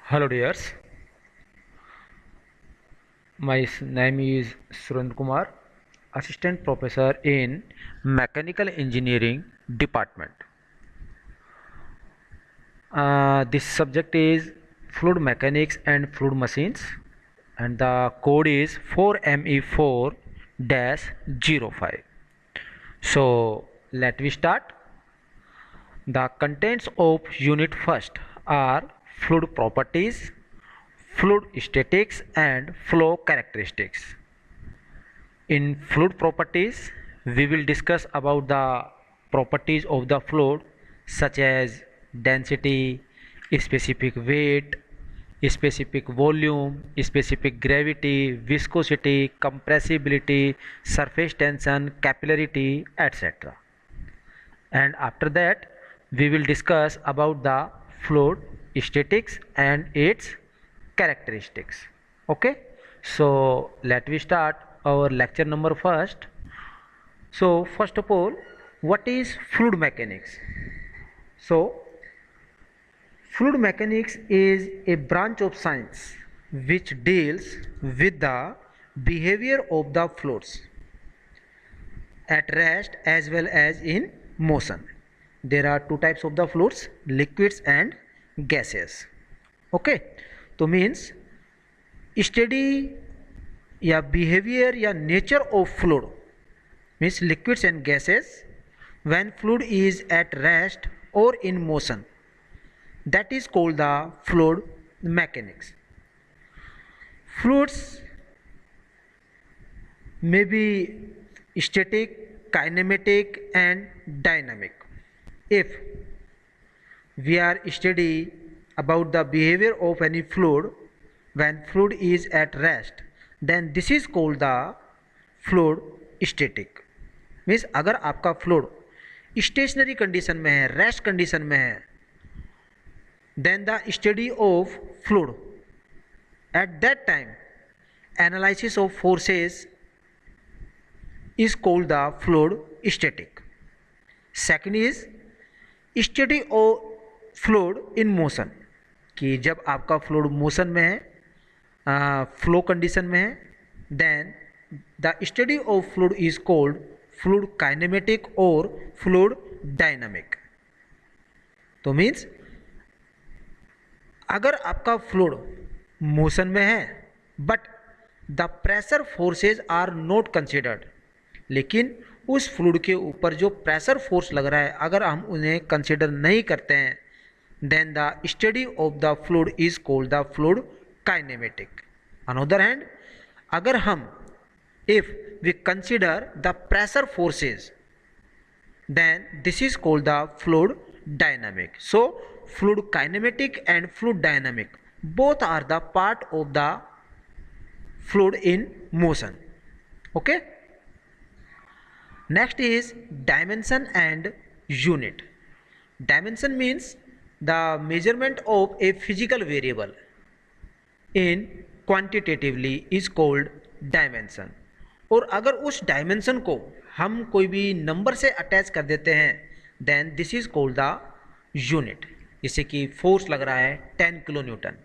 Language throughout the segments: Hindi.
Hello dears, my name is Surendra Kumar, Assistant Professor in Mechanical Engineering Department. This subject is Fluid Mechanics and Fluid Machines, and the code is 4ME4-05. So let we start. The contents of unit first are fluid properties, fluid statics and flow characteristics. In fluid properties, we will discuss about the properties of the fluid such as density, specific weight, specific volume, specific gravity, viscosity, compressibility, surface tension, capillarity, etc. And after that, we will discuss about the fluid statics and its characteristics. Okay, so let we start our lecture number first. So first of all, what is fluid mechanics? So fluid mechanics is a branch of science which deals with the behavior of the fluids at rest as well as in motion. There are two types of the fluids, liquids and gases. Okay, तो means स्टडी या बिहेवियर या nature of fluid means liquids and gases when fluid is at rest or in motion, that is called the fluid mechanics. Fluids may be static, kinematic and dynamic. If we are study about the behavior of any fluid when fluid is at rest, then this is called the fluid static. Means अगर आपका फ्लूइड स्टेशनरी कंडीशन में है, रेस्ट कंडीशन में है, then the study of fluid at that time analysis of forces is called the fluid static. Second is study of fluid in motion, कि जब आपका फ्लूइड मोशन में है, फ्लो कंडीशन में है, then the study of fluid is called fluid kinematic और फ्लूइड डायनामिक. तो मीन्स अगर आपका फ्लूइड मोशन में है but the pressure forces are not considered, लेकिन उस फ्लूइड के ऊपर जो प्रेशर फोर्स लग रहा है अगर हम उन्हें कंसिडर नहीं करते हैं, then the study of the fluid is called the fluid kinematic. On other hand, अगर हम if we consider the pressure forces, then this is called the fluid dynamic. So fluid kinematic and fluid dynamic both are the part of the fluid in motion. Okay, next is dimension and unit. Dimension means the measurement of a physical variable in quantitatively is called dimension. और अगर उस डायमेंशन को हम कोई भी नंबर से अटैच कर देते हैं, then this is called the unit. जैसे कि फोर्स लग रहा है 10 किलो न्यूटन,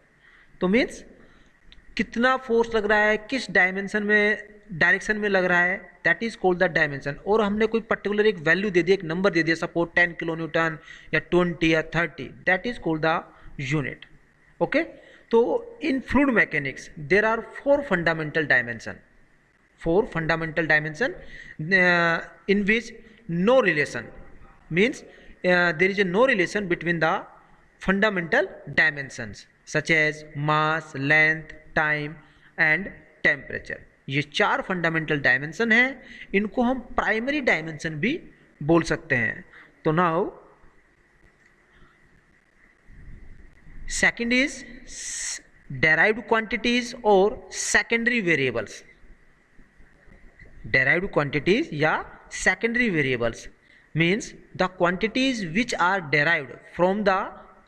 तो मीन्स कितना फोर्स लग रहा है, किस डायमेंशन में, डायरेक्शन में लग रहा है, that is called the dimension. और हमने कोई पर्टिकुलर एक वैल्यू दे दी, एक नंबर दे दिया, सपोज 10 किलो न्यूटन या 20 या 30, that is called the unit. Okay, तो in fluid mechanics there are four fundamental dimension in which no relation means there is a no relation between the fundamental dimensions such as mass, length, time and temperature. ये चार फंडामेंटल डायमेंशन हैं, इनको हम प्राइमरी डायमेंशन भी बोल सकते हैं. तो now second is derived quantities और secondary variables. Derived quantities या secondary variables means the quantities which are derived from the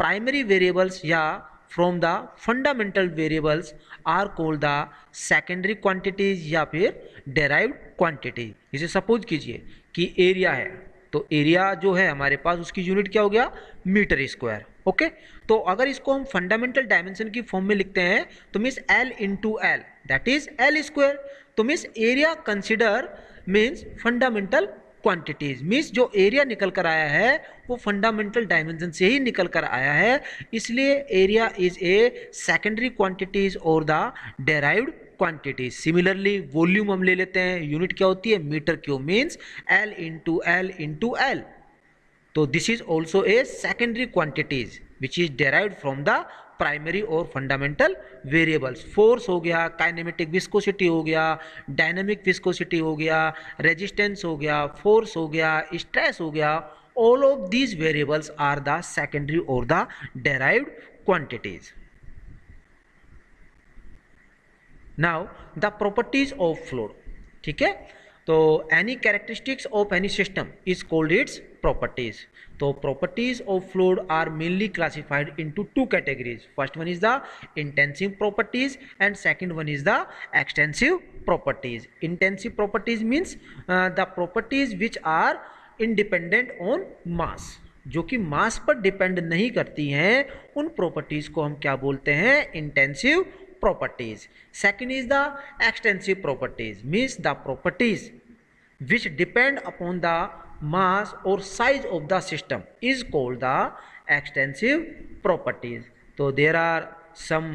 primary variables या from the fundamental variables are called the secondary quantities या फिर derived quantity. इसे सपोज कीजिए कि एरिया है, तो एरिया जो है हमारे पास उसकी यूनिट क्या हो गया, मीटर स्क्वायर. ओके तो अगर इसको हम फंडामेंटल डायमेंशन की फॉर्म में लिखते हैं तो means L into L that is L square. तो means area consider means fundamental quantities, means जो एरिया निकल कर आया है वो फंडामेंटल डायमेंशन से ही निकल कर आया है, इसलिए area is a secondary quantities और the derived quantities. Similarly volume हम ले लेते हैं, यूनिट क्या होती है metre cube, means L into L into L. तो this is also a secondary quantities which is derived from the primary और फंडामेंटल वेरिएबल्स। फोर्स हो गया, काइनेमेटिक विस्कोसिटी हो गया, डायनामिक विस्कोसिटी हो गया, रेजिस्टेंस हो गया, फोर्स हो गया, स्ट्रेस हो गया, all of these variables are the secondary or the derived quantities. Now the properties of fluid, ठीक है, तो any characteristics of any system is called its properties. तो properties of fluid are mainly classified into two categories. First one is the intensive properties and second one is the extensive properties. Intensive properties means the properties which are independent on मास, जो कि मास पर डिपेंड नहीं करती हैं, उन प्रॉपर्टीज को हम क्या बोलते हैं intensive properties. Second is the extensive properties, means the properties which depend upon the mass और size of the system is called the extensive properties. तो there are some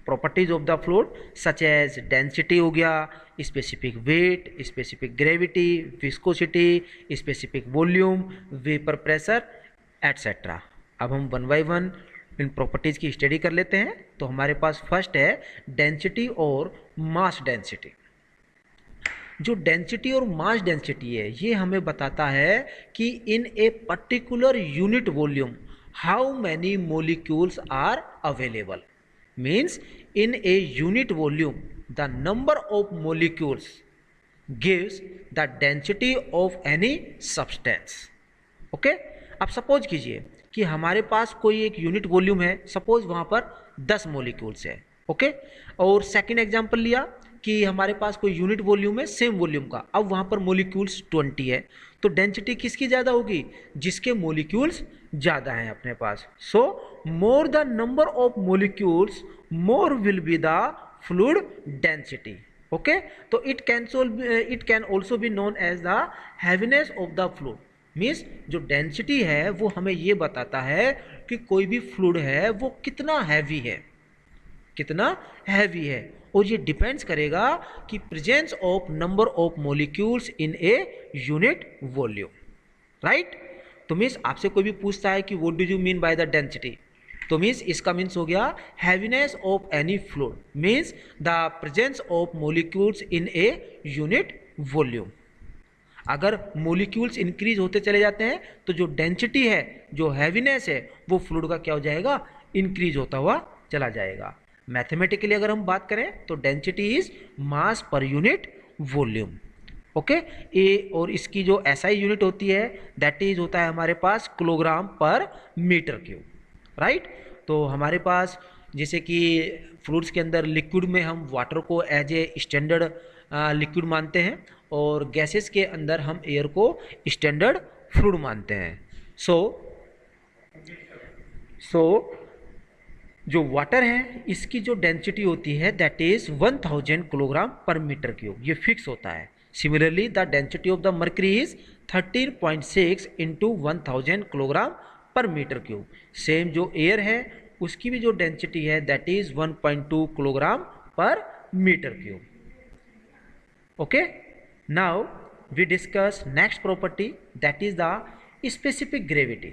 properties of the fluid such as density हो गया, specific weight, specific gravity, viscosity, specific volume, vapour pressure etcetera. अब हम वन बाय वन इन प्रॉपर्टीज की स्टडी कर लेते हैं। तो हमारे पास फर्स्ट है डेंसिटी और मास डेंसिटी। जो डेंसिटी और मास डेंसिटी है ये हमें बताता है कि in a particular unit volume how many molecules are available, means in a unit volume the number of molecules gives the density of any substance. okay? अब सपोज कीजिए कि हमारे पास कोई एक यूनिट वॉल्यूम है, सपोज वहाँ पर 10 मोलिक्यूल्स है, ओके और सेकंड एग्जांपल लिया कि हमारे पास कोई यूनिट वॉल्यूम है सेम वॉल्यूम का, अब वहाँ पर मोलिक्यूल्स 20 है, तो डेंसिटी किसकी ज़्यादा होगी, जिसके मोलिक्यूल्स ज़्यादा हैं अपने पास। So more the number of molecules more will be the fluid density. Okay तो it can also be known as the heaviness of the fluid, means जो डेंसिटी है वो हमें ये बताता है कि कोई भी फ्लूइड है वो कितना हैवी है, कितना हैवी है, और ये डिपेंड्स करेगा कि presence of number of molecules in a unit volume, right. तो मीन्स आपसे कोई भी पूछता है कि what do you mean by the density, तो मीन्स इसका मीन्स हो गया heaviness of any fluid, means the presence of molecules in a unit volume. अगर मॉलिक्यूल्स इंक्रीज होते चले जाते हैं तो जो डेंसिटी है, जो हैवीनेस है, वो फ्लूइड का क्या हो जाएगा, इंक्रीज होता हुआ चला जाएगा। मैथमेटिकली अगर हम बात करें तो density is mass per unit volume, okay ए, और इसकी जो एसआई यूनिट होती है दैट इज होता है हमारे पास kilogram per metre cube, right. तो हमारे पास जैसे कि फ्लूइड्स के अंदर लिक्विड में हम वाटर को एज ए स्टैंडर्ड लिक्विड मानते हैं और गैसेस के अंदर हम एयर को स्टैंडर्ड फ्लूइड मानते हैं। सो जो वाटर है इसकी जो डेंसिटी होती है that is 1000 kilogram per metre cube, ये फिक्स होता है। Similarly the density of the mercury is 13.6 into 1000 kilogram per metre cube. Same जो एयर है उसकी भी जो डेंसिटी है that is 1.2 kilogram per metre cube. Okay now we discuss next property that is the specific gravity,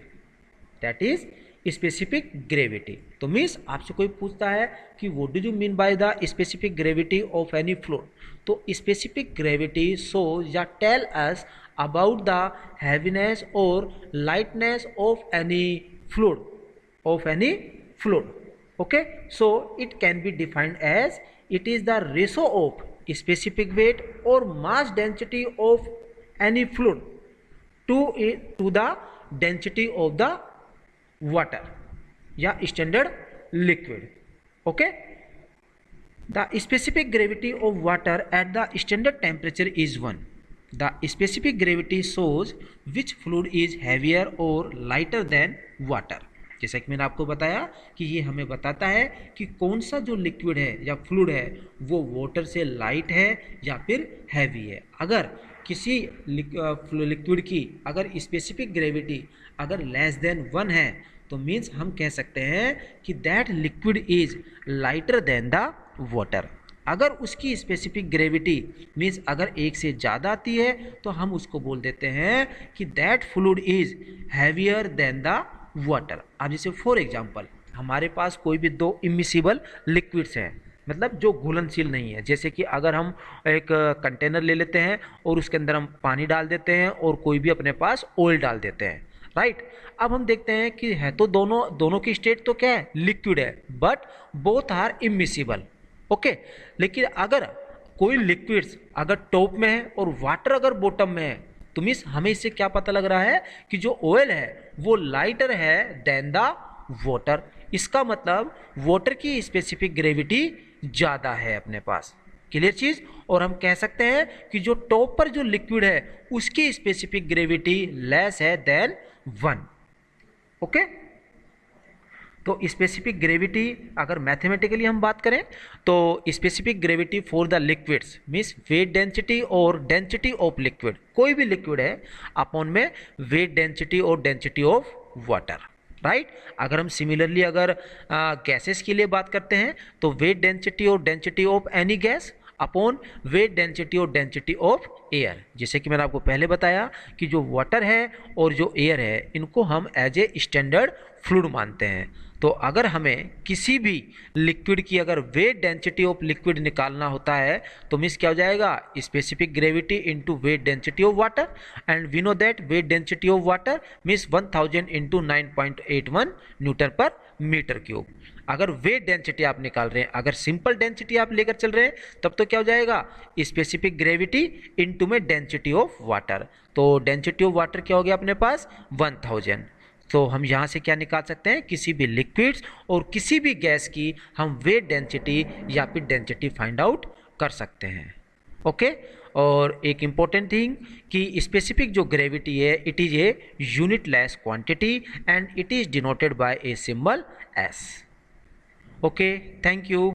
that is specific gravity. तो मीन्स आपसे कोई पूछता है कि what do you mean by the specific gravity of any fluid, तो स्पेसिफिक ग्रेविटी shows या tell us about the heaviness और lightness of any fluid, okay. So it can be defined as it is the ratio of specific weight और mass density of any fluid to the density of the water या standard liquid, okay. The specific gravity of water at the standard temperature is 1। द specific gravity shows which fluid is heavier or lighter than water. जैसा कि मैंने आपको बताया कि ये हमें बताता है कि कौन सा जो लिक्विड है या फ्लूइड है वो वाटर से लाइट है या फिर हैवी है। अगर किसी लिक्विड की अगर स्पेसिफिक ग्रेविटी अगर लेस देन 1 है तो मीन्स हम कह सकते हैं कि that liquid is lighter than the water. अगर उसकी स्पेसिफिक ग्रेविटी मीन्स अगर 1 से ज़्यादा आती है तो हम उसको बोल देते हैं कि that fluid is heavier than the water. अब जैसे फॉर एग्जांपल हमारे पास कोई भी दो इमिसिबल लिक्विड्स हैं, मतलब जो घुलनशील नहीं है, जैसे कि अगर हम एक कंटेनर ले लेते हैं और उसके अंदर हम पानी डाल देते हैं और कोई भी अपने पास ऑयल डाल देते हैं, राइट। अब हम देखते हैं कि है तो दोनों की स्टेट तो क्या है, लिक्विड है, but both are immiscible, okay. लेकिन अगर कोई लिक्विड्स अगर टॉप में है और वाटर अगर बॉटम में है तो मीन्स हमें इससे क्या पता लग रहा है कि जो ऑयल है वो लाइटर है देन द वाटर। इसका मतलब वाटर की स्पेसिफिक ग्रेविटी ज़्यादा है अपने पास, क्लियर चीज़। और हम कह सकते हैं कि जो टॉप पर जो लिक्विड है उसकी स्पेसिफिक ग्रेविटी लेस है देन 1, ओके। तो स्पेसिफिक ग्रेविटी अगर मैथमेटिकली हम बात करें तो specific gravity for the liquids means weight density और डेंसिटी ऑफ लिक्विड, कोई भी लिक्विड है अपॉन में वेट डेंसिटी और डेंसिटी ऑफ वाटर, राइट। अगर हम सिमिलरली अगर गैसेस के लिए बात करते हैं तो वेट डेंसिटी और density of any gas upon weight density और डेंसिटी ऑफ एयर। जैसे कि मैंने आपको पहले बताया कि जो वाटर है और जो एयर है इनको हम एज ए स्टैंडर्ड फ्लूइड मानते हैं। तो अगर हमें किसी भी लिक्विड की अगर वेट डेंसिटी ऑफ लिक्विड निकालना होता है तो मीन्स क्या हो जाएगा, specific gravity into weight density of water, and we know that weight density of water means 1000 into 9.81 newton per metre cube. अगर वेट डेंसिटी आप निकाल रहे हैं, अगर सिंपल डेंसिटी आप लेकर चल रहे हैं तब तो क्या हो जाएगा, स्पेसिफिक ग्रेविटी इनटू में डेंसिटी ऑफ वाटर। तो डेंसिटी ऑफ वाटर क्या हो गया अपने पास 1000। तो हम यहाँ से क्या निकाल सकते हैं, किसी भी लिक्विड्स और किसी भी गैस की हम वेट डेंसिटी या फिर डेंसिटी फाइंड आउट कर सकते हैं, ओके। और एक इम्पॉर्टेंट थिंग कि स्पेसिफिक जो ग्रेविटी है it is a unitless quantity and it is denoted by a symbol S, okay. Thank you.